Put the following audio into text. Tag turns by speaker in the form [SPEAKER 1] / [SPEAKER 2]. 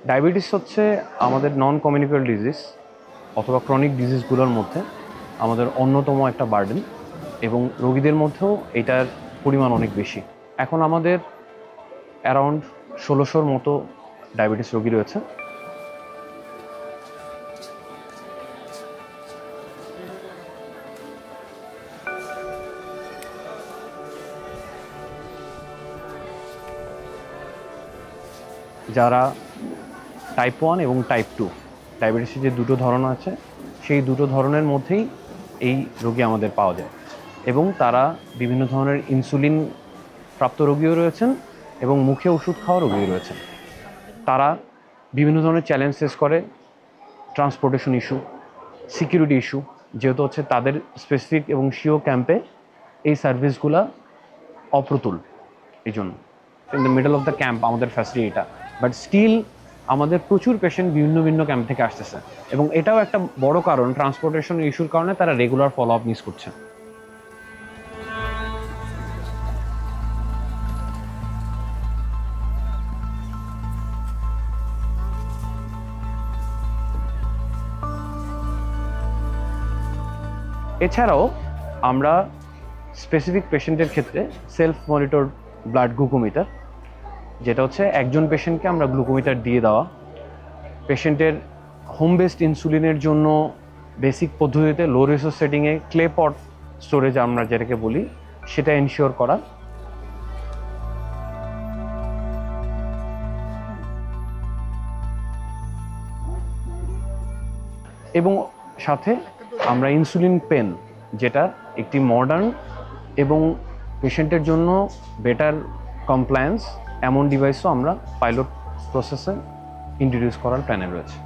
[SPEAKER 1] Diabetes হচ্ছে আমাদের non communicable disease অথবা ক্রনিক ডিজিজগুলোর মধ্যে আমাদের অন্যতম একটা বার্ডেন, এবং রোগীদের মধ্যেও এটার পরিমাণ অনেক বেশি। এখন আমাদের অ্যারাউন্ড ১৬০০-র মতো ডায়াবেটিস রোগী রয়েছে। যারা টাইপ 1 এবং টাইপ 2 ডায়াবেটিসের যে দুটো ধরন আছে, সেই দুটো ধরনের মধ্যেই এই রোগী আমাদের পাওয়া যায়, এবং তারা বিভিন্ন ধরনের ইনসুলিন প্রাপ্ত রোগীও রয়েছেন এবং মুখে ওষুধ খাওয়া রোগীও রয়েছেন। তারা বিভিন্ন ধরনের চ্যালেঞ্জ ফেস করে, ট্রান্সপোর্টেশন ইস্যু, সিকিউরিটি ইস্যু, যেহেতু হচ্ছে তাদের স্পেসিফিক এবং সিও ক্যাম্পে এই সার্ভিসগুলো অপ্রতুল। এই জন্য in the middle of the camp আমাদের ফ্যাসিলিটি এটা, বাট স্টিল আমাদের প্রচুর পেশেন্ট ভিন্ন ভিন্ন ক্যাম্প থেকে আসতেছে, এবং এটাও একটা বড় কারণ ট্রান্সপোর্টেশন ইস্যুর কারণে তারা রেগুলার ফলো আপ মিস করছে। এছাড়াও আমরা স্পেসিফিক পেশেন্টের ক্ষেত্রে সেলফ মনিটর ব্লাড গ্লুকোমিটার, যেটা হচ্ছে একজন পেশেন্টকে আমরা গ্লুকোমিটার দিয়ে দেওয়া, পেশেন্টের হোম বেসড ইনসুলিনের জন্য বেসিক পদ্ধতিতে লো রিসোর্স সেটিংয়ে ক্লে পট স্টোরেজ আমরা যেটাকে বলি সেটা এনশিওর করা, এবং সাথে আমরা ইনসুলিন পেন, যেটা একটি মডার্ন এবং পেশেন্টের জন্য বেটার কমপ্লায়েন্স এমন ডিভাইসও আমরা পাইলট প্রসেসে ইন্ট্রোডিউস করার প্ল্যানে রয়েছে।